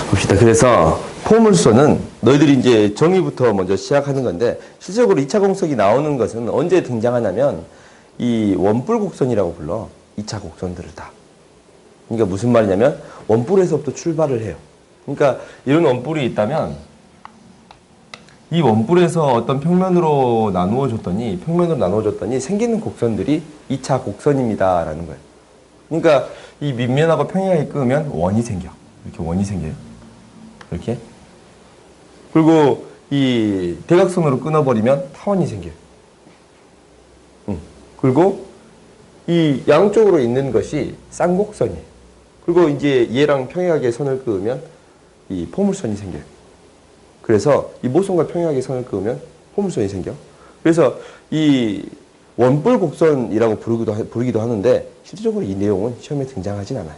봅시다. 그래서 포물선은 너희들이 이제 정의부터 먼저 시작하는 건데 실질적으로 2차 공석이 나오는 것은 언제 등장하냐면 이 원뿔 곡선이라고 불러. 2차 곡선들을 다. 그러니까 무슨 말이냐면 원뿔에서부터 출발을 해요. 그러니까 이런 원뿔이 있다면 이 원뿔에서 어떤 평면으로 나누어 줬더니 생기는 곡선들이 2차 곡선입니다 라는 거예요. 그러니까 이 밑면하고 평행하게 끄면 원이 생겨. 이렇게 원이 생겨요. 이렇게. 그리고 이 대각선으로 끊어버리면 타원이 생겨요. 그리고 이 양쪽으로 있는 것이 쌍곡선이에요. 그리고 이제 얘랑 평행하게 선을 그으면 이 포물선이 생겨요. 그래서 이 모선과 평행하게 선을 그으면 포물선이 생겨. 그래서 이 원뿔 곡선이라고 부르기도 하는데 실질적으로 이 내용은 시험에 등장하진 않아요.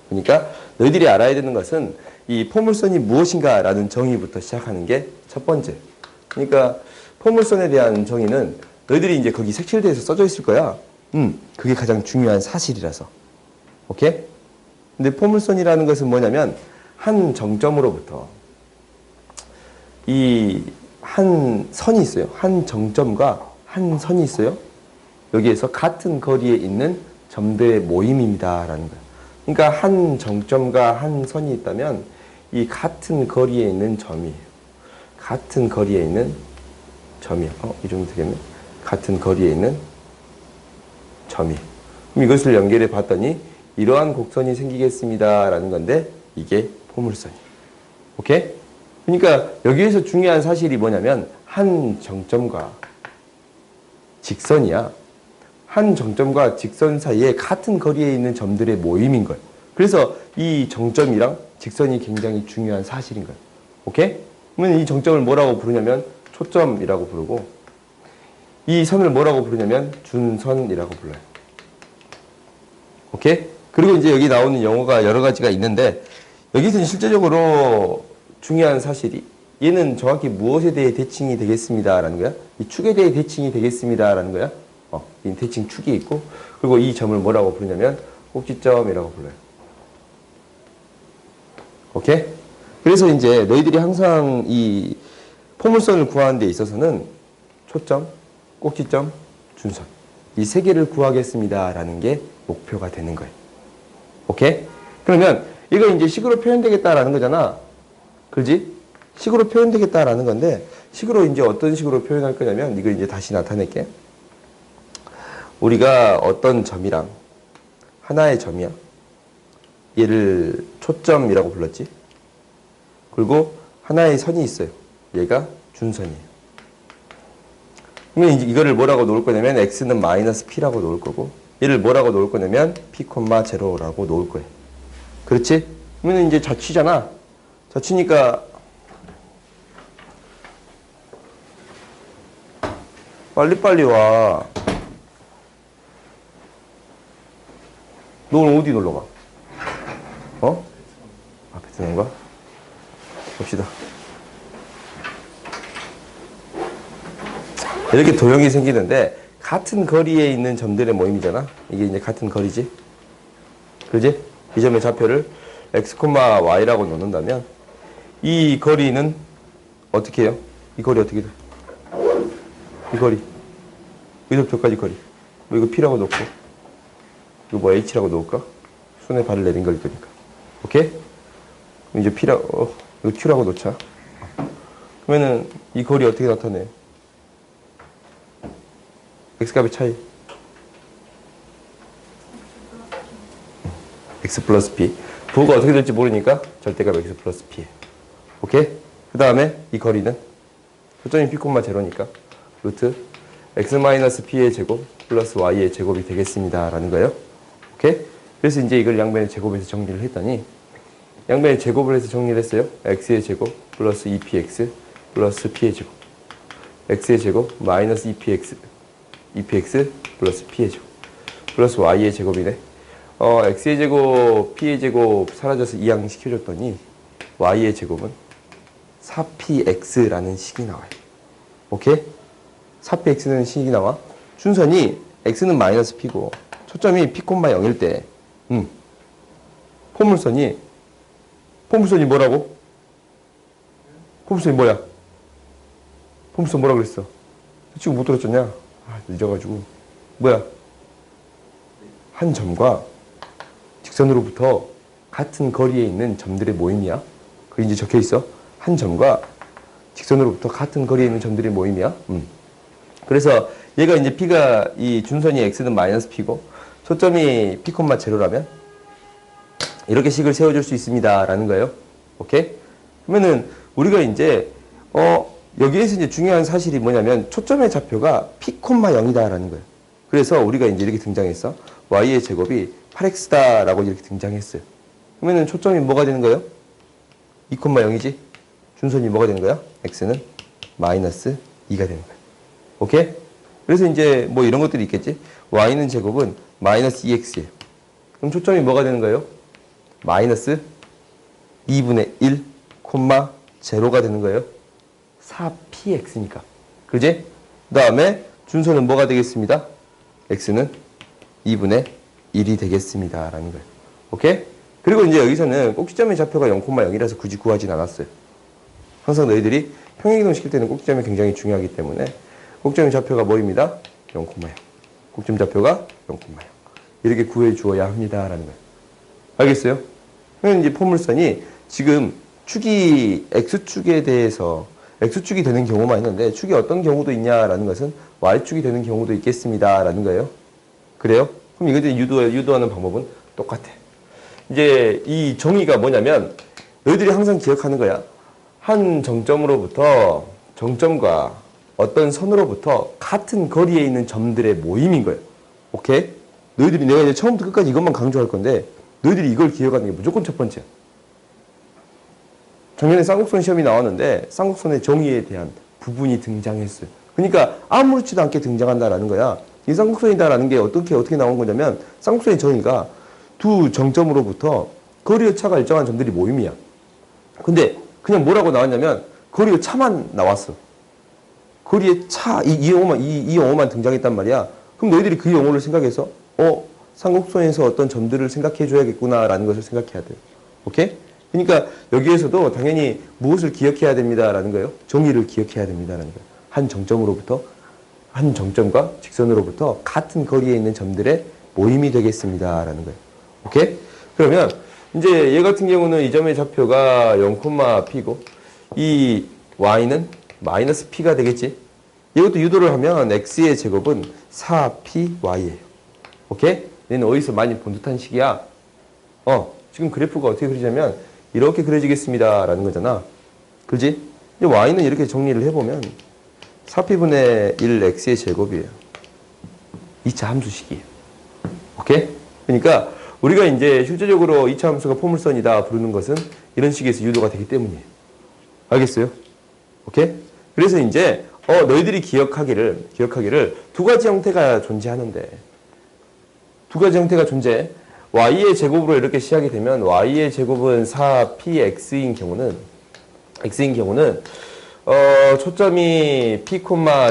그러니까 너희들이 알아야 되는 것은 이 포물선이 무엇인가라는 정의부터 시작하는 게 첫 번째. 그러니까 포물선에 대한 정의는 너희들이 이제 거기 색칠대에서 써져 있을 거야. 그게 가장 중요한 사실이라서. 오케이? 근데 포물선이라는 것은 뭐냐면 한 정점으로부터 이 한 선이 있어요. 한 정점과 한 선이 있어요. 여기에서 같은 거리에 있는 점들의 모임입니다라는 거예요. 그러니까 한 정점과 한 선이 있다면 이 같은 거리에 있는 점이에요. 같은 거리에 있는 점이에요. 이 정도 되겠네. 같은 거리에 있는 점이에요. 그럼 이것을 연결해 봤더니 이러한 곡선이 생기겠습니다라는 건데 이게 포물선이에요. 오케이? 그러니까 여기에서 중요한 사실이 뭐냐면 한 정점과 직선이야. 한 정점과 직선 사이에 같은 거리에 있는 점들의 모임인 거예요. 그래서 이 정점이랑 직선이 굉장히 중요한 사실인 거예요. 오케이? 그러면 이 정점을 뭐라고 부르냐면 초점이라고 부르고 이 선을 뭐라고 부르냐면 준선이라고 불러요. 오케이? 그리고 이제 여기 나오는 용어가 여러 가지가 있는데 여기서는 실제적으로 중요한 사실이 얘는 정확히 무엇에 대해 대칭이 되겠습니다라는 거야. 이 축에 대해 대칭이 되겠습니다라는 거야. 이 대칭 축이 있고 그리고 이 점을 뭐라고 부르냐면 꼭지점이라고 불러요. 오케이? 그래서 이제 너희들이 항상 이 포물선을 구하는 데 있어서는 초점, 꼭지점, 준선 이 세 개를 구하겠습니다라는 게 목표가 되는 거예요. 오케이? 그러면 이거 이제 식으로 표현되겠다라는 거잖아. 그렇지? 식으로 표현되겠다라는 건데 식으로 이제 어떤 식으로 표현할 거냐면 이걸 이제 다시 나타낼게. 우리가 어떤 점이랑 하나의 점이야. 얘를 초점이라고 불렀지. 그리고 하나의 선이 있어요. 얘가 준선이에요. 그러면 이제 이거를 뭐라고 놓을 거냐면 x는 마이너스 p라고 놓을 거고 얘를 뭐라고 놓을 거냐면 p, 0라고 놓을 거예요. 그렇지? 그러면 이제 좌치잖아. 좌치니까 빨리빨리 와. 너 오늘 어디 놀러 가? 앞에 드는 거야? 봅시다. 이렇게 도형이 생기는데 같은 거리에 있는 점들의 모임이잖아. 이게 이제 같은 거리지. 그지? 이 점의 좌표를 x, y라고 놓는다면 이 거리는 어떻게 해요? 이 거리 어떻게 돼? 이 거리. 여기서부터까지 거리. 뭐 이거 p라고 놓고 이거 뭐 h라고 놓을까? 손에 발을 내린 걸 거니까. 오케이? 이제 p라고 이거 q라고 놓자. 그러면은 이 거리 어떻게 나타내? x값의 차이. x 플러스 p. 부호가 어떻게 될지 모르니까 절대값 x 플러스 p에. 오케이? 그 다음에 이 거리는 초점이 p, 0니까 루트 x 마이너스 p의 제곱 플러스 y의 제곱이 되겠습니다. 라는 거예요. 오케이? 그래서 이제 이걸 양변의 제곱에서 정리를 했더니 양변의 제곱을 해서 정리를 했어요. x의 제곱 플러스 2px 플러스 p의 제곱 x의 제곱 마이너스 2px 플러스 p의 제곱 플러스 y의 제곱이네. x의 제곱, p의 제곱 사라져서 이항 시켜줬더니 y의 제곱은 4px라는 식이 나와요. 오케이? 4px라는 식이 나와. 준선이 x는 마이너스 p고 초점이 p, 0일 때 포물선이 포물선이 뭐라고? 포물선이 뭐야? 포물선 뭐라 그랬어? 지금 못 들었잖냐? 아, 늦어가지고. 뭐야? 한 점과 직선으로부터 같은 거리에 있는 점들의 모임이야. 그게 이제 적혀 있어. 한 점과 직선으로부터 같은 거리에 있는 점들의 모임이야. 그래서 얘가 이제 P가 이 준선이 X는 마이너스 P고 초점이 P, 제로라면 이렇게 식을 세워줄 수 있습니다. 라는 거예요. 오케이? 그러면은 우리가 이제 여기에서 이제 중요한 사실이 뭐냐면 초점의 좌표가 P, 0이다 라는 거예요. 그래서 우리가 이제 이렇게 등장했어. Y의 제곱이 8X다 라고 이렇게 등장했어요. 그러면은 초점이 뭐가 되는 거예요? 2, 0이지? 준선이 뭐가 되는 거야? X는 마이너스 2가 되는 거야. 오케이? 그래서 이제 뭐 이런 것들이 있겠지? Y는 제곱은 마이너스 2X예요. 그럼 초점이 뭐가 되는 거예요? 마이너스 2분의 1, 제로가 되는 거예요. 4px니까. 그지? 그 다음에 준선은 뭐가 되겠습니다? x는 2분의 1이 되겠습니다. 라는 거예요. 오케이? 그리고 이제 여기서는 꼭지점의 좌표가 0,0이라서 굳이 구하진 않았어요. 항상 너희들이 평행이동 시킬 때는 꼭지점이 굉장히 중요하기 때문에 꼭지점의 좌표가 뭐입니다? 0,0. 꼭지점 좌표가 0,0. 이렇게 구해 주어야 합니다. 라는 거예요. 알겠어요? 그러면 이제 포물선이 지금 축이 X축에 대해서 X축이 되는 경우만 있는데 축이 어떤 경우도 있냐라는 것은 Y축이 되는 경우도 있겠습니다. 라는 거예요. 그래요? 그럼 이것을 유도하는 방법은 똑같아. 이제 이 정의가 뭐냐면 너희들이 항상 기억하는 거야. 한 정점으로부터 정점과 어떤 선으로부터 같은 거리에 있는 점들의 모임인 거예요. 오케이? 너희들이 내가 이제 처음부터 끝까지 이것만 강조할 건데 너희들이 이걸 기억하는 게 무조건 첫 번째야. 작년에 쌍곡선 시험이 나왔는데 쌍곡선의 정의에 대한 부분이 등장했어요. 그러니까 아무렇지도 않게 등장한다라는 거야. 이 쌍곡선이다라는 게 어떻게 나온 거냐면 쌍곡선의 정의가 두 정점으로부터 거리의 차가 일정한 점들이 모임이야. 근데 그냥 뭐라고 나왔냐면 거리의 차만 나왔어. 거리의 차, 이 용어만 등장했단 말이야. 그럼 너희들이 그 용어를 생각해서 쌍곡선에서 어떤 점들을 생각해 줘야겠구나라는 것을 생각해야 돼요. 오케이? 그러니까 여기에서도 당연히 무엇을 기억해야 됩니다라는 거예요. 정의를 기억해야 됩니다라는 거예요. 한 정점으로부터 한 정점과 직선으로부터 같은 거리에 있는 점들의 모임이 되겠습니다라는 거예요. 오케이? 그러면 이제 얘 같은 경우는 이 점의 좌표가 0,p고 이 y는 마이너스 p가 되겠지. 이것도 유도를 하면 x의 제곱은 4py예요. 오케이? 얘는 어디서 많이 본 듯한 식이야. 지금 그래프가 어떻게 그리자면 이렇게 그려지겠습니다. 라는 거잖아. 그지? y는 이렇게 정리를 해보면 4p분의 1 x의 제곱이에요. 2차 함수식이에요. 오케이? 그러니까 우리가 이제 실제적으로 2차 함수가 포물선이다 부르는 것은 이런 식에서 유도가 되기 때문이에요. 알겠어요? 오케이? 그래서 이제 너희들이 기억하기를 두 가지 형태가 존재하는데 두 가지 형태가 존재해. y의 제곱으로 이렇게 시작이 되면 y의 제곱은 4px인 경우는 초점이 p,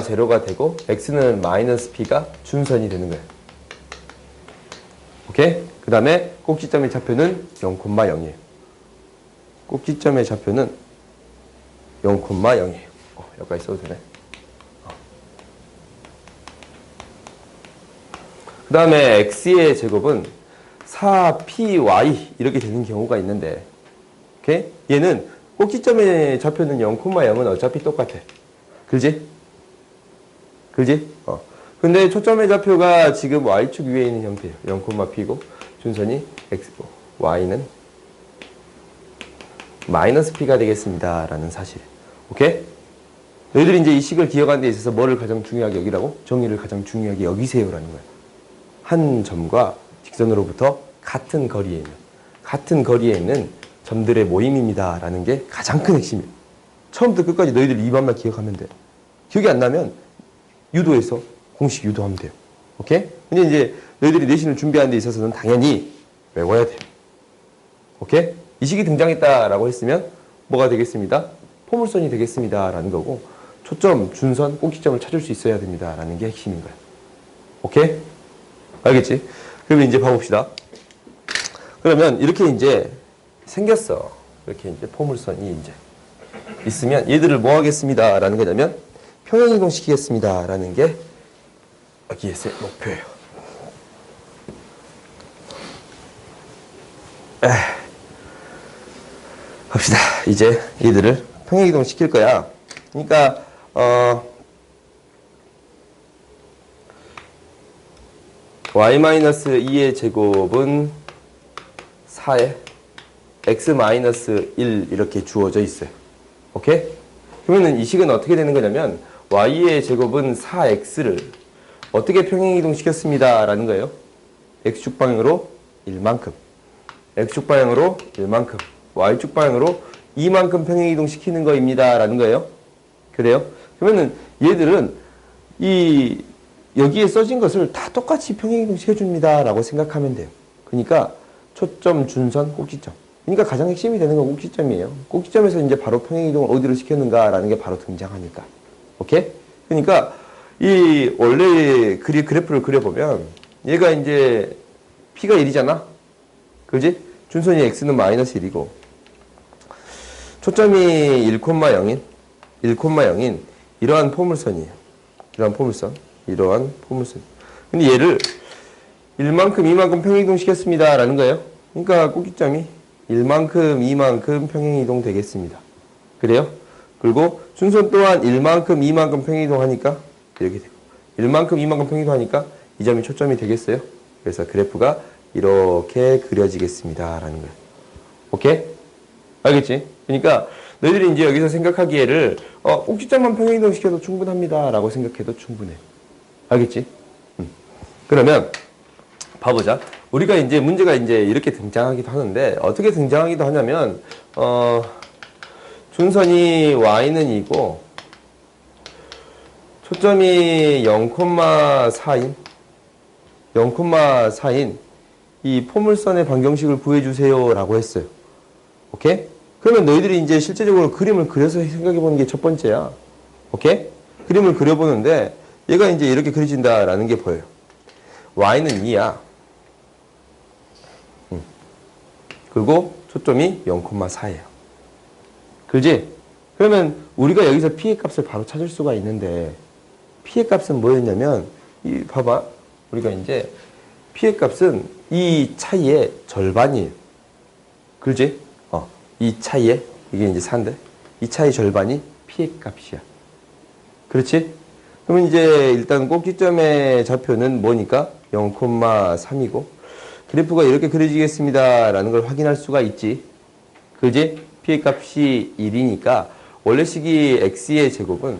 제로가 되고 x는 마이너스 p가 준선이 되는 거예요. 오케이? 그 다음에 꼭지점의 좌표는 0,0이에요. 꼭지점의 좌표는 0,0이에요. 여기까지 써도 되네. 그 다음에 x의 제곱은 4py 이렇게 되는 경우가 있는데, 오케이? 얘는 꼭지점의 좌표는 0,0은 어차피 똑같아. 그지? 근데 초점의 좌표가 지금 y축 위에 있는 형태예요. 0,p고 준선이 x고 y는 마이너스 p가 되겠습니다. 라는 사실. 오케이? 너희들이 이제 이 식을 기억하는 데 있어서 뭐를 가장 중요하게 여기라고? 정의를 가장 중요하게 여기세요라는 거야. 한 점과 직선으로부터 같은 거리에 있는 점들의 모임입니다. 라는 게 가장 큰 핵심이에요. 처음부터 끝까지 너희들 이만만 기억하면 돼. 기억이 안 나면 유도해서 공식 유도하면 돼요. 오케이? 근데 이제 너희들이 내신을 준비하는 데 있어서는 당연히 외워야 돼요. 오케이? 이 식이 등장했다라고 했으면 뭐가 되겠습니다? 포물선이 되겠습니다. 라는 거고 초점, 준선, 꼭지점을 찾을 수 있어야 됩니다. 라는 게 핵심인 거예요. 오케이? 알겠지? 그러면 이제 봐봅시다. 그러면 이렇게 이제 생겼어. 이렇게 이제 포물선이 이제 있으면 얘들을 뭐 하겠습니다 라는 거냐면 평행이동 시키겠습니다 라는 게 여기에서의 목표예요. 갑시다. 이제 얘들을 평행이동 시킬 거야. 그러니까 y-2의 제곱은 4에 x-1 이렇게 주어져 있어요. 오케이? 그러면 이 식은 어떻게 되는 거냐면 y의 제곱은 4x를 어떻게 평행이동 시켰습니다 라는 거예요. x축 방향으로 1만큼, x축 방향으로 1만큼, y축 방향으로 2만큼 평행이동 시키는 거입니다 라는 거예요. 그래요? 그러면은 얘들은 여기에 써진 것을 다 똑같이 평행이동 시켜줍니다 라고 생각하면 돼요. 그러니까 초점, 준선, 꼭지점. 그러니까 가장 핵심이 되는 건 꼭지점이에요. 꼭지점에서 이제 바로 평행이동을 어디로 시켰는가 라는 게 바로 등장하니까. 오케이? 그러니까 원래 그래프를 그려보면 얘가 이제 P가 1이잖아? 그지? 준선이 X는 마이너스 1이고 초점이 1,0인 이러한 포물선이에요. 이러한 포물선. 근데 얘를 1만큼, 2만큼 평행이동 시켰습니다 라는 거예요. 그러니까 꼭지점이 1만큼, 2만큼 평행이동 되겠습니다. 그래요? 그리고 준선 또한 1만큼, 2만큼 평행이동 하니까 이렇게 되고 1만큼, 2만큼 평행이동 하니까 이 점이 초점이 되겠어요. 그래서 그래프가 이렇게 그려지겠습니다 라는 거예요. 오케이? 알겠지? 그러니까 너희들이 이제 여기서 생각하기에를 꼭지점만 평행이동 시켜도 충분합니다 라고 생각해도 충분해. 알겠지? 그러면 봐보자. 우리가 이제 문제가 이제 이렇게 등장하기도 하는데 어떻게 등장하기도 하냐면 준선이 y는 2고 초점이 0,4인 이 포물선의 방정식을 구해주세요 라고 했어요. 오케이? 그러면 너희들이 이제 실제적으로 그림을 그려서 생각해보는 게 첫 번째야. 오케이? 그림을 그려보는데 얘가 이제 이렇게 그려진다라는 게 보여요. y는 2야. 그리고 초점이 0,4예요. 그지? 그러면 우리가 여기서 P의 값을 바로 찾을 수가 있는데 P의 값은 뭐였냐면 봐봐. 우리가 이제 P의 값은 이 차이의 절반이에요. 그지? 이 차이에 이게 이제 4인데 이 차이 절반이 P의 값이야. 그렇지? 그러면 이제 일단 꼭지점의 좌표는 뭐니까 0,3이고 그래프가 이렇게 그려지겠습니다 라는 걸 확인할 수가 있지. 그지? P의 값이 1이니까 원래 식이 x의 제곱은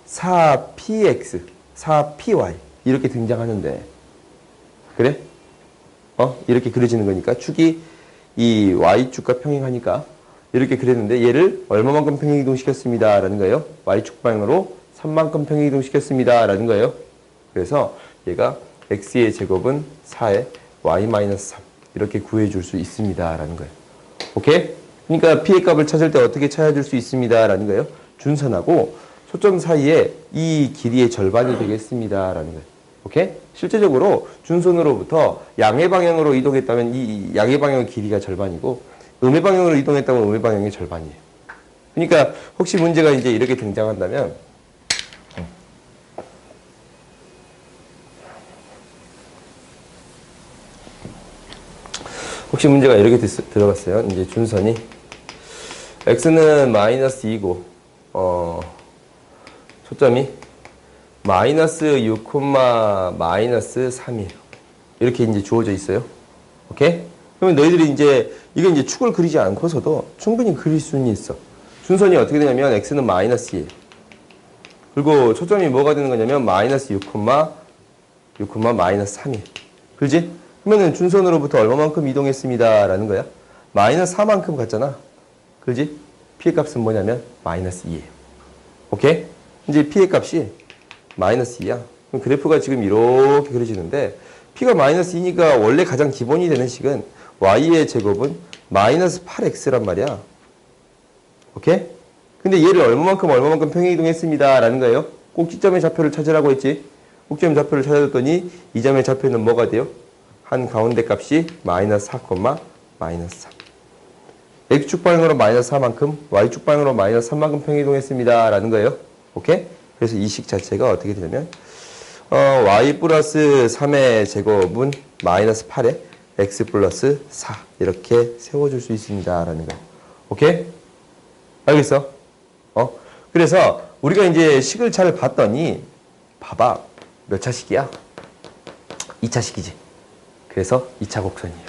4px, 4py 이렇게 등장하는데 그래? 이렇게 그려지는 거니까 축이 이 y축과 평행하니까 이렇게 그렸는데 얘를 얼마만큼 평행이동 시켰습니다 라는 거예요. y축 방향으로 3만큼 평행이동 시켰습니다 라는 거예요. 그래서 얘가 x의 제곱은 4에 y-3 이렇게 구해줄 수 있습니다 라는 거예요. 오케이? 그러니까 P의 값을 찾을 때 어떻게 찾아줄 수 있습니다 라는 거예요. 준선하고 초점 사이에 이 길이의 절반이 되겠습니다 라는 거예요. 오케이? 실제적으로 준선으로부터 양의 방향으로 이동했다면 이 양의 방향의 길이가 절반이고 음의 방향으로 이동했다면 음의 방향의 절반이에요. 그러니까 혹시 문제가 이제 이렇게 등장한다면 혹시 문제가 이렇게 들어갔어요. 이제 준선이 x는 마이너스 2고 초점이 마이너스 6, 마이너스 3이에요. 이렇게 이제 주어져 있어요. 오케이? 그러면 너희들이 이제 이건 이제 축을 그리지 않고서도 충분히 그릴 수는 있어. 준선이 어떻게 되냐면 x는 마이너스 2예요. 그리고 초점이 뭐가 되는 거냐면 마이너스 6, 마이너스 3이에요. 그렇지? 그러면은 준선으로부터 얼마만큼 이동했습니다 라는 거야. 마이너스 4만큼 갔잖아. 그렇지? P의 값은 뭐냐면 마이너스 2예요. 오케이? 이제 P의 값이 마이너스 2야. 그럼 그래프가 지금 이렇게 그려지는데 P가 마이너스 2니까 원래 가장 기본이 되는 식은 Y의 제곱은 마이너스 8X란 말이야. 오케이? 근데 얘를 얼마만큼 평행이동했습니다 라는 거예요. 꼭지점의 좌표를 찾으라고 했지. 꼭지점 좌표를 찾아줬더니 이 점의 좌표는 뭐가 돼요? 한 가운데 값이 마이너스 4, 마이너스 3. X축 방향으로 마이너스 4만큼, Y축 방향으로 마이너스 3만큼 평이동했습니다. 라는 거예요. 오케이? 그래서 이 식 자체가 어떻게 되냐면, Y 플러스 3의 제곱은 마이너스 8에 X 플러스 4. 이렇게 세워줄 수 있습니다. 라는 거예요. 오케이? 알겠어? 그래서 우리가 이제 식을 잘 봤더니, 봐봐. 몇 차식이야? 2차식이지. 그래서 2차 곡선이에요.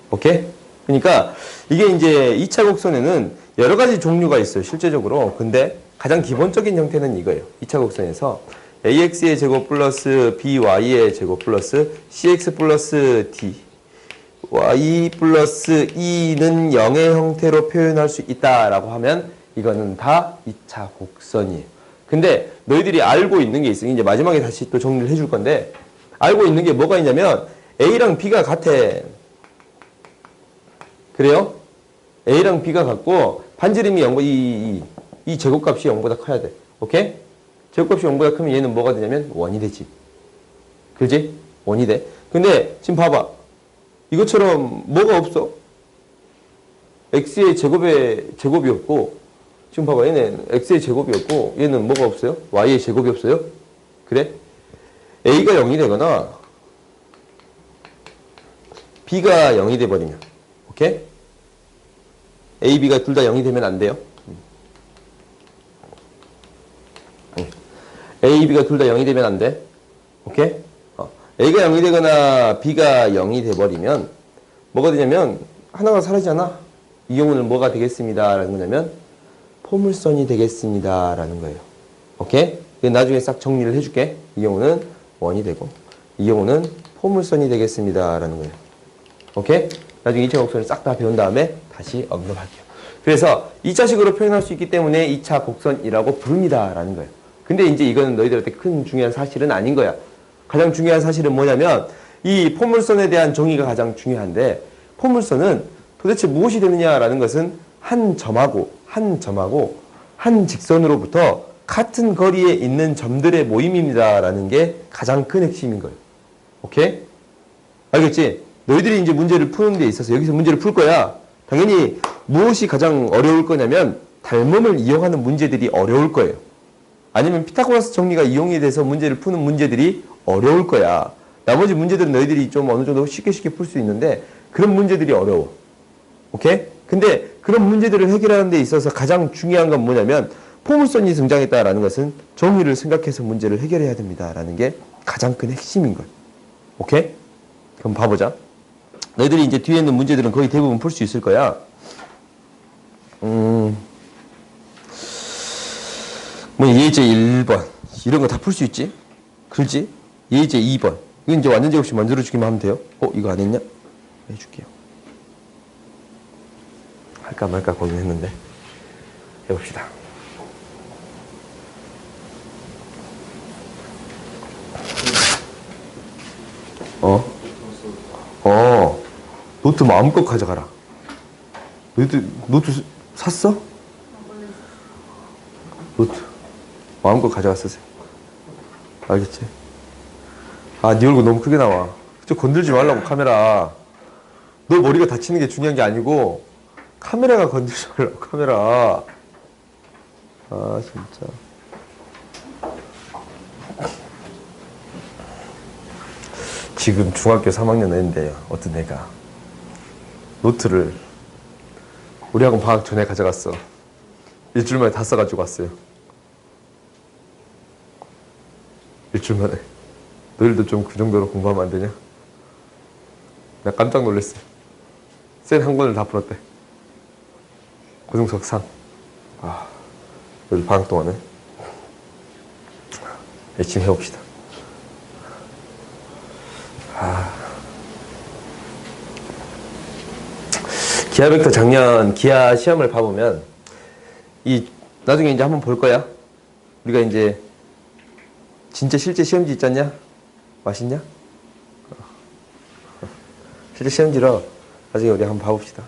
오케이? 그러니까 이게 이제 2차 곡선에는 여러 가지 종류가 있어요. 실제적으로. 근데 가장 기본적인 형태는 이거예요. 2차 곡선에서 AX의 제곱 플러스 BY의 제곱 플러스 CX 플러스 D Y 플러스 E는 0의 형태로 표현할 수 있다라고 하면 이거는 다 2차 곡선이에요. 근데 너희들이 알고 있는 게 있으니 이제 마지막에 다시 또 정리를 해줄 건데 알고 있는 게 뭐가 있냐면 A랑 B가 같아. 그래요? A랑 B가 같고 반지름이 0, 이 제곱값이 0보다 커야 돼. 오케이? 제곱값이 0보다 크면 얘는 뭐가 되냐면 원이 되지. 그지? 원이 돼. 근데 지금 봐봐. 이것처럼 뭐가 없어? X의 제곱이 없고 지금 봐봐. 얘는 X의 제곱이 없고 얘는 뭐가 없어요? Y의 제곱이 없어요? 그래? A가 0이 되거나 B가 0이 돼버리면 오케이? A, B가 둘 다 0이 되면 안 돼요. A, B가 둘 다 0이 되면 안 돼. 오케이? A가 0이 되거나 B가 0이 돼버리면 뭐가 되냐면 하나가 사라지잖아. 이 경우는 뭐가 되겠습니다. 라는 거냐면 포물선이 되겠습니다. 라는 거예요. 오케이? 나중에 싹 정리를 해줄게. 이 경우는 원이 되고 이 경우는 포물선이 되겠습니다. 라는 거예요. 오케이? 나중에 2차 곡선을 싹 다 배운 다음에 다시 언급할게요. 그래서 2차식으로 표현할 수 있기 때문에 2차 곡선이라고 부릅니다. 라는 거예요. 근데 이제 이거는 너희들한테 큰 중요한 사실은 아닌 거야. 가장 중요한 사실은 뭐냐면 이 포물선에 대한 정의가 가장 중요한데 포물선은 도대체 무엇이 되느냐라는 것은 한 점하고 한 직선으로부터 같은 거리에 있는 점들의 모임입니다. 라는 게 가장 큰 핵심인 거예요. 오케이? 알겠지? 너희들이 이제 문제를 푸는 데 있어서 여기서 문제를 풀 거야. 당연히 무엇이 가장 어려울 거냐면 닮음을 이용하는 문제들이 어려울 거예요. 아니면 피타고라스 정리가 이용이 돼서 문제를 푸는 문제들이 어려울 거야. 나머지 문제들은 너희들이 좀 어느 정도 쉽게 풀 수 있는데 그런 문제들이 어려워. 오케이? 근데 그런 문제들을 해결하는 데 있어서 가장 중요한 건 뭐냐면 포물선이 등장했다라는 것은 정의를 생각해서 문제를 해결해야 됩니다라는 게 가장 큰 핵심인 거예요. 오케이? 그럼 봐보자. 너희들이 이제 뒤에 있는 문제들은 거의 대부분 풀 수 있을 거야. 뭐 예제 1번 이런 거 다 풀 수 있지? 그렇지? 예제 2번 이건 이제 완전 제곱식 만들어주기만 하면 돼요. 이거 안 했냐? 해줄게요. 할까 말까 고민했는데 해봅시다. 노트 마음껏 가져가라. 노트 샀어? 노트 마음껏 가져갔으세요. 알겠지? 네 얼굴 너무 크게 나와. 좀 건들지 말라고 카메라. 너 머리가 다치는 게 중요한 게 아니고 카메라가 건들지 말라고 카메라. 진짜. 지금 중학교 3학년 애인데 어떤 애가 노트를 우리 학원 방학 전에 가져갔어. 일주일 만에 다 써가지고 왔어요. 일주일 만에. 너희들도 좀 그 정도로 공부하면 안 되냐? 나 깜짝 놀랐어. 쌤 한 권을 다 풀었대. 고등석 상. 너희들 방학 동안에 열심히 해봅시다. 기하 벡터 작년 기하 시험을 봐보면 나중에 이제 한번 볼 거야. 우리가 이제 진짜 실제 시험지 있지 않냐? 맛있냐? 실제 시험지로 나중에 우리 한번 봐봅시다.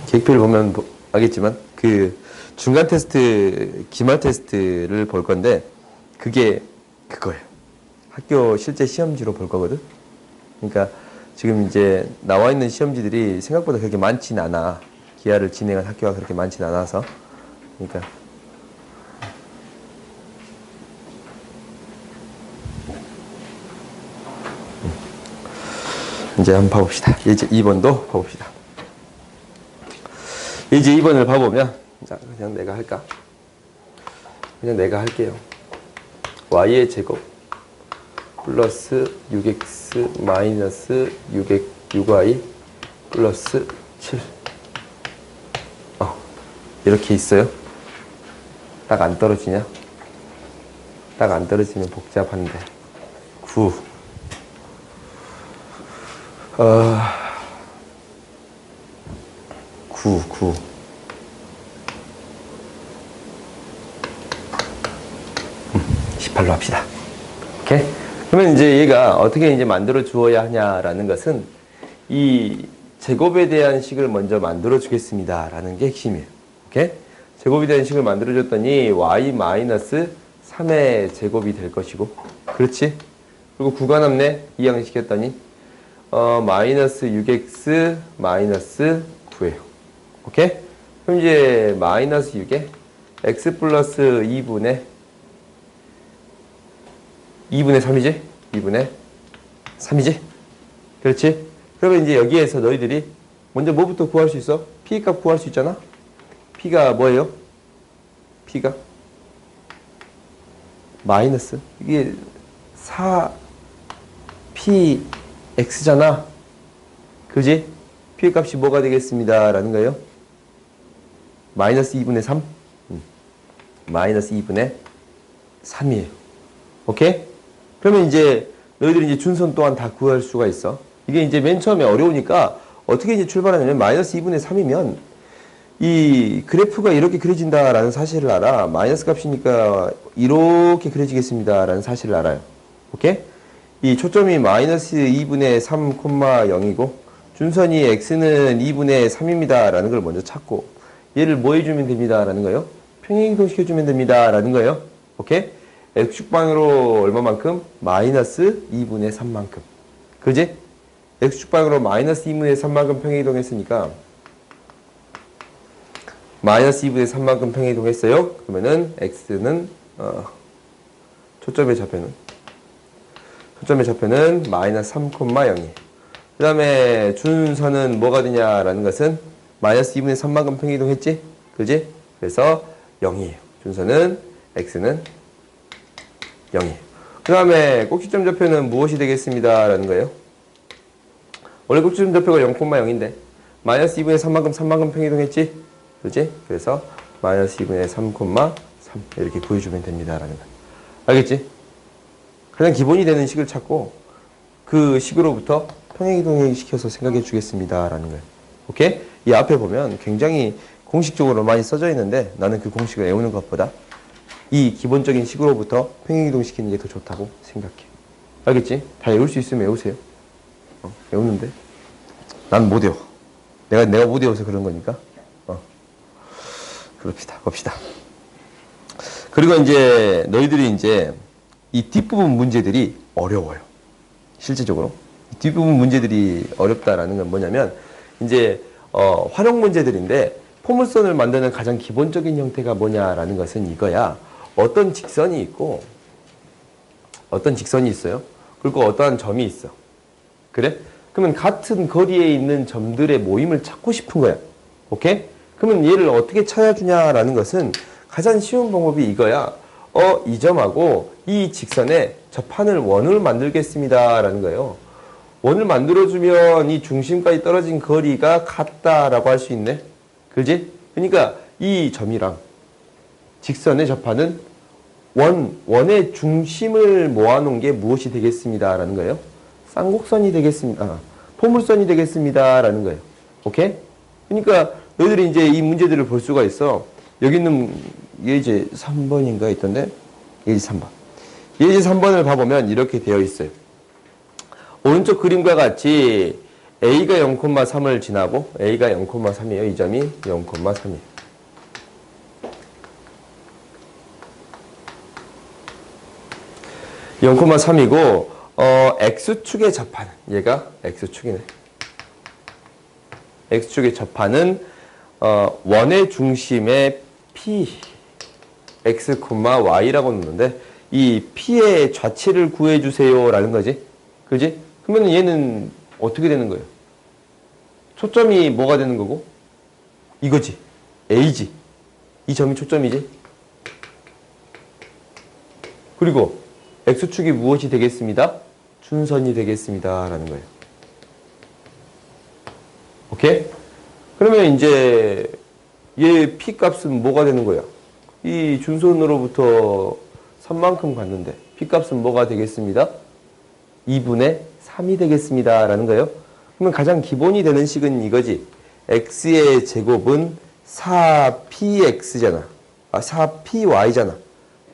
계획표를 보면 알겠지만 그 중간 테스트, 기말 테스트를 볼 건데 그게 그거예요. 학교 실제 시험지로 볼 거거든. 그러니까 지금 이제 나와 있는 시험지들이 생각보다 그렇게 많진 않아. 기하를 진행한 학교가 그렇게 많진 않아서. 그러니까. 이제 한번 봐봅시다. 예제 2번도 봐봅시다. 예제 2번을 봐보면, 자, 그냥 내가 할까? 그냥 내가 할게요. y의 제곱 플러스 6x 마이너스 6y 플러스 7. 이렇게 있어요. 딱 안 떨어지냐? 딱 안 떨어지면 복잡한데. 9. 9. 18로 합시다. 오케이? 그러면 이제 얘가 어떻게 이제 만들어 주어야 하냐라는 것은 이 제곱에 대한 식을 먼저 만들어 주겠습니다. 라는 게 핵심이에요. 오케이? 제곱에 대한 식을 만들어 줬더니 y-3의 제곱이 될 것이고, 그렇지? 그리고 구간함내 이항시켰더니 마이너스 6x 마이너스 9예요. 오케이? 그럼 이제 마이너스 6에 x 플러스 2분의 3이지? 2분의 3이지? 그렇지? 그러면 이제 여기에서 너희들이 먼저 뭐부터 구할 수 있어? p 값 구할 수 있잖아? p가 뭐예요? p가 마이너스 이게 4px잖아. 그지? p의 값이 뭐가 되겠습니다. 라는 거예요. 마이너스 2분의 3? 마이너스 2분의 3이에요. 오케이? 그러면 이제 너희들이 이제 준선 또한 다 구할 수가 있어. 이게 이제 맨 처음에 어려우니까 어떻게 이제 출발하냐면 마이너스 2분의 3이면 이 그래프가 이렇게 그려진다라는 사실을 알아. 마이너스 값이니까 이렇게 그려지겠습니다. 라는 사실을 알아요. 오케이? 이 초점이 마이너스 2분의 3,0이고 준선이 x는 2분의 3입니다. 라는 걸 먼저 찾고 얘를 뭐 해주면 됩니다. 라는 거예요. 평행이동 시켜주면 됩니다. 라는 거예요. 오케이? x축방으로 얼마만큼? 마이너스 2분의 3만큼. 그지? x축방으로 마이너스 2분의 3만큼 평행이동했으니까 마이너스 2분의 3만큼 평행이동했어요. 그러면은 x는 초점의 좌표는 마이너스 3,0. 그 다음에 준선은 뭐가 되냐라는 것은 마이너스 2분의 3만큼 평행이동했지? 그지? 그래서 0이에요. 준선은 x는 0이에요. 그 다음에 꼭지점 좌표는 무엇이 되겠습니다. 라는 거예요. 원래 꼭지점 좌표가 0,0인데 마이너스 2분의 3만큼 3만큼 평행이동했지? 그지? 그래서 마이너스 2분의 3,3 이렇게 구해주면 됩니다. 라는 거예요. 알겠지? 가장 기본이 되는 식을 찾고 그 식으로부터 평행이동 시켜서 생각해 주겠습니다. 라는 거예요. 오케이? 이 앞에 보면 굉장히 공식적으로 많이 써져 있는데 나는 그 공식을 외우는 것보다 이 기본적인 식으로부터 평행이동 시키는 게 더 좋다고 생각해. 알겠지? 다 외울 수 있으면 외우세요. 외우는데 난 못 외워. 내가 못 외워서 그런 거니까. 봅시다. 그리고 이제 너희들이 이제 이 뒷부분 문제들이 어려워요. 실제적으로 뒷부분 문제들이 어렵다라는 건 뭐냐면 이제 활용 문제들인데 포물선을 만드는 가장 기본적인 형태가 뭐냐라는 것은 이거야. 어떤 직선이 있고 어떤 직선이 있어요. 그리고 어떠한 점이 있어. 그래? 그러면 같은 거리에 있는 점들의 모임을 찾고 싶은 거야. 오케이? 그러면 얘를 어떻게 찾아주냐라는 것은 가장 쉬운 방법이 이거야. 이 점하고 이 직선에 접하는 원을 만들겠습니다. 라는 거예요. 원을 만들어주면 이 중심까지 떨어진 거리가 같다라고 할 수 있네. 그지? 그러니까 이 점이랑 직선에 접하는 원의 중심을 모아놓은 게 무엇이 되겠습니다. 라는 거예요. 쌍곡선이 되겠습니다. 포물선이 되겠습니다. 라는 거예요. 오케이? 그러니까 너희들이 이제 이 문제들을 볼 수가 있어. 여기 있는 예제 3번인가 있던데? 예제 3번. 예제 3번을 봐보면 이렇게 되어 있어요. 오른쪽 그림과 같이 A가 0,3을 지나고 A가 0,3이에요. 이 점이 0,3이에요. (0,3이고) x축에 접하는, 얘가 x축이네. x축에 접하는 원의 중심의 p x, y라고 놓는데 이 p의 좌치를 구해주세요 라는 거지. 그지? 그러면 얘는 어떻게 되는 거예요? 초점이 뭐가 되는 거고? 이거지. a지. 이 점이 초점이지. 그리고 x축이 무엇이 되겠습니다? 준선이 되겠습니다 라는 거예요. 오케이? 그러면 이제 얘 p 값은 뭐가 되는 거야? 이 준선으로부터 선만큼 갔는데 p 값은 뭐가 되겠습니다? 2분의 3이 되겠습니다 라는 거예요. 그러면 가장 기본이 되는 식은 이거지. x의 제곱은 4px잖아. 4py잖아.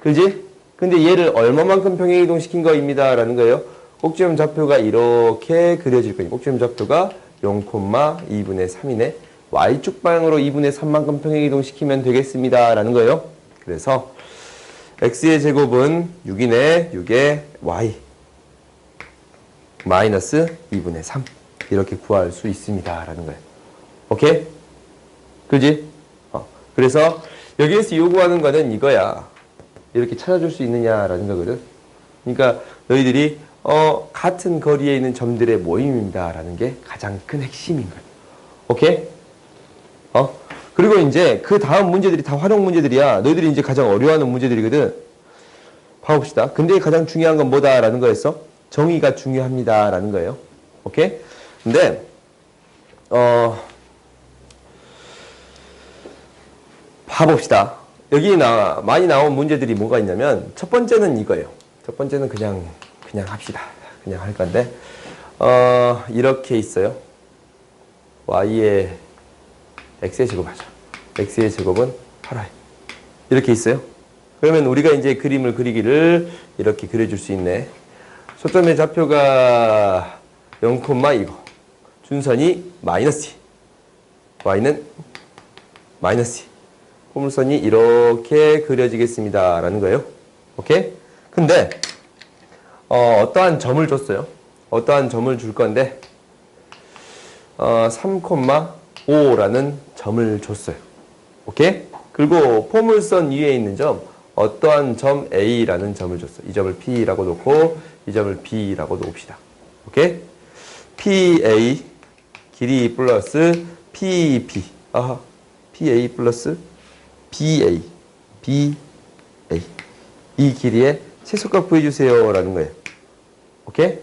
그지? 근데 얘를 얼마만큼 평행이동 시킨 거입니다 라는 거예요. 꼭지점 좌표가 이렇게 그려질 거예요. 꼭지점 좌표가 0,2분의 3이네. y축 방향으로 2분의 3만큼 평행이동 시키면 되겠습니다 라는 거예요. 그래서 x의 제곱은 6이네. 6의 y 마이너스 2분의 3 이렇게 구할 수 있습니다 라는 거예요. 오케이? 그지? 그래서 여기에서 요구하는 거는 이거야. 이렇게 찾아줄 수 있느냐라는 거거든. 그러니까 너희들이 같은 거리에 있는 점들의 모임입니다 라는 게 가장 큰 핵심인 거야. 오케이? 그리고 이제 그 다음 문제들이 다 활용 문제들이야. 너희들이 이제 가장 어려워하는 문제들이거든. 봐봅시다. 근데 가장 중요한 건 뭐다라는 거였어? 정의가 중요합니다 라는 거예요. 오케이? 근데 봐봅시다. 여기 많이 나온 문제들이 뭐가 있냐면 첫 번째는 이거예요. 첫 번째는 그냥 합시다. 그냥 할 건데 이렇게 있어요. y의 x의 제곱하죠. x의 제곱은 8y 이렇게 있어요. 그러면 우리가 이제 그림을 그리기를 이렇게 그려줄 수 있네. 초점의 좌표가 0,2고 준선이 마이너스 2 y는 마이너스 2 포물선이 이렇게 그려지겠습니다 라는 거예요. 오케이? 근데 어떠한 점을 줬어요. 어떠한 점을 줄 건데 3,5라는 점을 줬어요. 오케이? 그리고 포물선 위에 있는 점 어떠한 점 A라는 점을 줬어요. 이 점을 P라고 놓고 이 점을 B라고 놓읍시다. 오케이? PA 길이 플러스 PB PA 플러스 BA 이 길이의 최소값 구해주세요 라는 거예요. 오케이?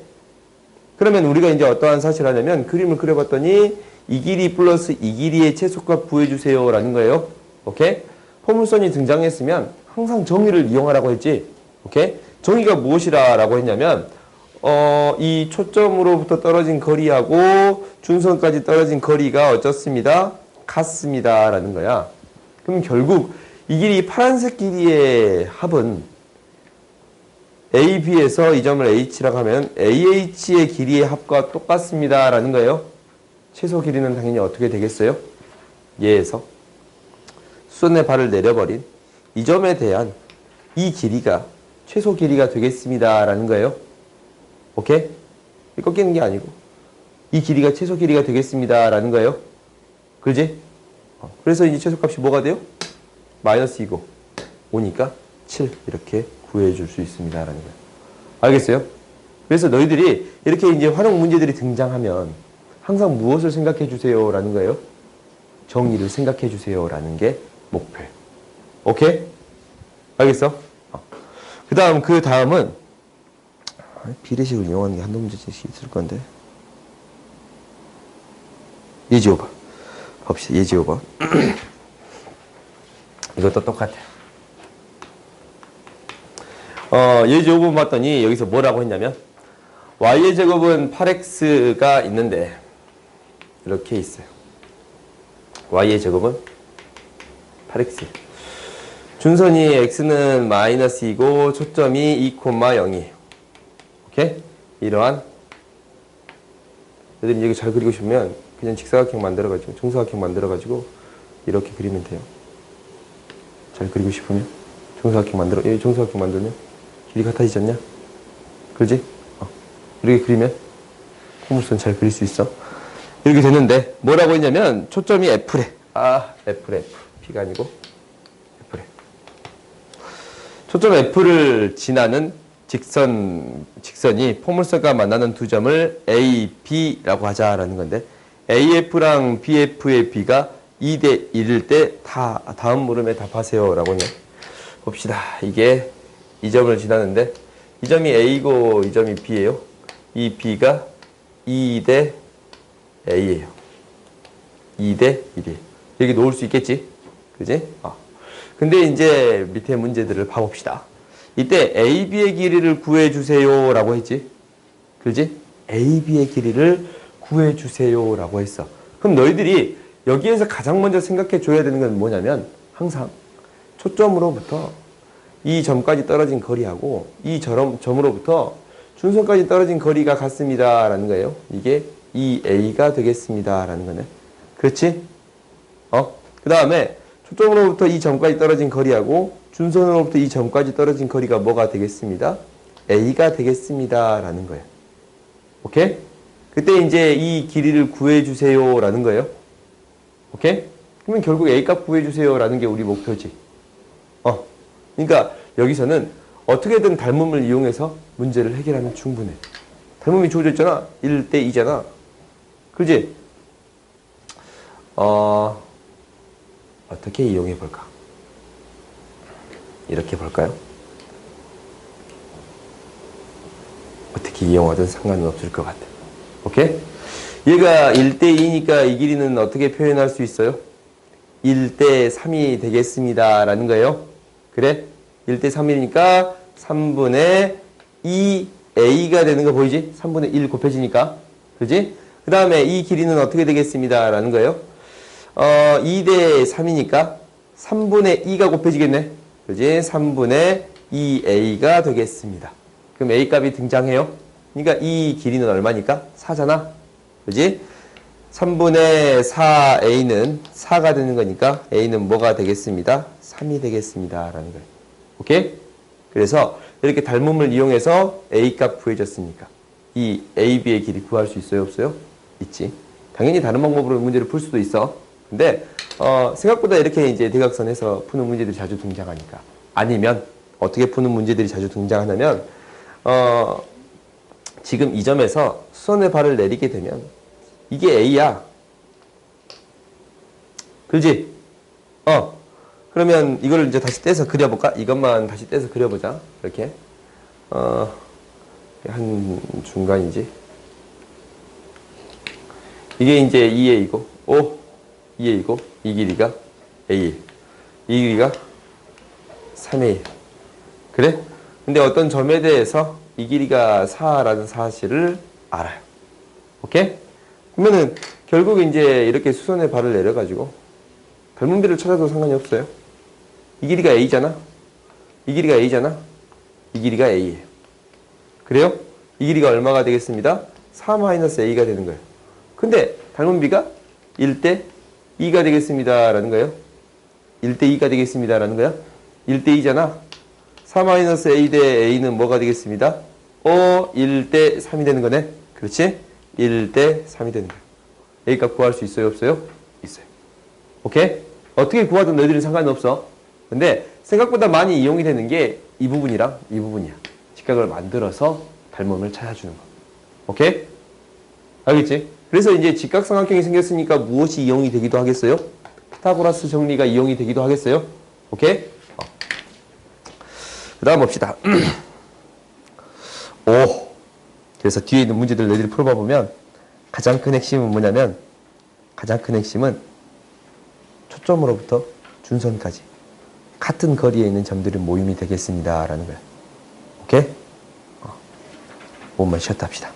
그러면 우리가 이제 어떠한 사실을 하냐면 그림을 그려봤더니 이 길이 플러스 이 길이의 최소값 구해주세요 라는 거예요. 오케이? 포물선이 등장했으면 항상 정의를 이용하라고 했지. 오케이? 정의가 무엇이라 라고 했냐면 이 초점으로부터 떨어진 거리하고 준선까지 떨어진 거리가 어떻습니다? 같습니다 라는 거야. 그럼 결국 이 길이 파란색 길이의 합은 AB에서 이 점을 H라고 하면 AH의 길이의 합과 똑같습니다 라는 거예요. 최소 길이는 당연히 어떻게 되겠어요? 얘에서 수선의 발을 내려버린 이 점에 대한 이 길이가 최소 길이가 되겠습니다 라는 거예요. 오케이? 꺾이는 게 아니고 이 길이가 최소 길이가 되겠습니다 라는 거예요. 그지? 그래서 이제 최소값이 뭐가 돼요? 마이너스 2고 5니까 7 이렇게 구해줄 수 있습니다 라는 거예요. 알겠어요? 그래서 너희들이 이렇게 이제 활용 문제들이 등장하면 항상 무엇을 생각해 주세요 라는 거예요? 정의를 생각해 주세요 라는 게 목표예요. 오케이? 알겠어? 그 다음은 비례식을 이용하는 게 한두 문제씩 있을 건데 예지오바 봅시다. 예지오바 이것도 똑같아요. 예지오바 봤더니 여기서 뭐라고 했냐면 y의 제곱은 8x가 있는데 이렇게 있어요. y의 제곱은 8x 준선이 x는 마이너스 2고 초점이 2,0이에요. 오케이? 이러한 애들이 여기 잘 그리고 싶으면 그냥 직사각형 만들어가지고 정사각형 만들어가지고 이렇게 그리면 돼요. 잘 그리고 싶으면 정사각형 만들면 길이 같아지지 않냐? 그러지? 이렇게 그리면 포물선 잘 그릴 수 있어. 이렇게 되는데 뭐라고 했냐면 초점이 F래. F래. P가 아니고 F래. 초점 F를 지나는 직선이 포물선과 만나는 두 점을 A, B라고 하자라는 건데 AF랑 BF의 B가 2대 1일 때 다음 물음에 답하세요 라고 해. 봅시다. 이게 이 점을 지나는데 이 점이 A고 이 점이 B예요. 이 B가 2대 A예요. 2대 1이에요. 여기 놓을 수 있겠지? 그지? 근데 이제 밑에 문제들을 봐봅시다. 이때 AB의 길이를 구해주세요 라고 했지? 그지? AB의 길이를 구해주세요 라고 했어. 그럼 너희들이 여기에서 가장 먼저 생각해 줘야 되는 건 뭐냐면 항상 초점으로부터 이 점까지 떨어진 거리하고 이 점으로부터 준선까지 떨어진 거리가 같습니다 라는 거예요. 이게 2A가 되겠습니다 라는 거네. 그렇지? 그 다음에 초점으로부터 이 점까지 떨어진 거리하고 준선으로부터 이 점까지 떨어진 거리가 뭐가 되겠습니다? A가 되겠습니다 라는 거예요. 오케이? 그때 이제 이 길이를 구해주세요 라는 거예요. 오케이? 그러면 결국 A값 구해주세요 라는 게 우리 목표지. 그러니까 여기서는 어떻게든 닮음을 이용해서 문제를 해결하면 충분해. 닮음이 주어져 있잖아. 1대 2잖아. 그지? 어떻게 이용해 볼까? 이렇게 볼까요? 어떻게 이용하든 상관은 없을 것 같아. 오케이? 얘가 1대 2니까 이 길이는 어떻게 표현할 수 있어요? 1대 3이 되겠습니다 라는 거예요. 그래? 1대 3이니까 3분의 2a가 되는 거 보이지? 3분의 1 곱해지니까. 그지? 그 다음에 이 길이는 어떻게 되겠습니다 라는 거예요. 2대 3이니까 3분의 2가 곱해지겠네. 그지? 3분의 2a가 되겠습니다. 그럼 a 값이 등장해요. 그러니까 이 길이는 얼마니까? 4잖아. 그지? 3분의 4a는 4가 되는 거니까 a는 뭐가 되겠습니다? 3이 되겠습니다 라는 거예요. 오케이? 그래서 이렇게 닮음을 이용해서 a 값 구해줬으니까 이 ab의 길이 구할 수 있어요? 없어요? 있지. 당연히 다른 방법으로 문제를 풀 수도 있어. 근데 생각보다 이렇게 이제 대각선에서 푸는 문제들이 자주 등장하니까. 아니면 어떻게 푸는 문제들이 자주 등장하냐면 지금 이 점에서 수선의 발을 내리게 되면 이게 A야. 그지? 그러면 이걸 이제 다시 떼서 그려볼까? 이것만 다시 떼서 그려보자. 이렇게. 한 중간이지. 이게 이제 2A이고, 2A이고, 이 길이가 A. 이 길이가 3A. 그래? 근데 어떤 점에 대해서 이 길이가 4라는 사실을 알아요. 오케이? 그러면은 결국 이제 이렇게 수선의 발을 내려가지고 닮은비를 찾아도 상관이 없어요. 이 길이가 A잖아. 이 길이가 A잖아. 이 길이가 A예요. 그래요? 이 길이가 얼마가 되겠습니다? 4-A가 되는 거예요. 근데 닮은비가 1대 2가 되겠습니다 라는 거예요. 1대 2가 되겠습니다 라는 거야. 1대 2잖아. 4-A 대 A는 뭐가 되겠습니다? 1대 3이 되는 거네. 그렇지? 1대 3이 되는 거예요. A 값 구할 수 있어요? 없어요? 있어요. 오케이? 어떻게 구하든 너희들은 상관은 없어. 근데 생각보다 많이 이용이 되는 게 이 부분이랑 이 부분이야. 직각을 만들어서 닮음을 찾아주는 거. 오케이? 알겠지? 그래서 이제 직각삼각형이 생겼으니까 무엇이 이용이 되기도 하겠어요? 피타고라스 정리가 이용이 되기도 하겠어요? 오케이? 그 다음 봅시다. 그래서 뒤에 있는 문제들 너희들이 풀어봐 보면 가장 큰 핵심은 뭐냐면 가장 큰 핵심은 초점으로부터 준선까지 같은 거리에 있는 점들이 모임이 되겠습니다 라는 거야. 오케이? 5분만 쉬었다 합시다.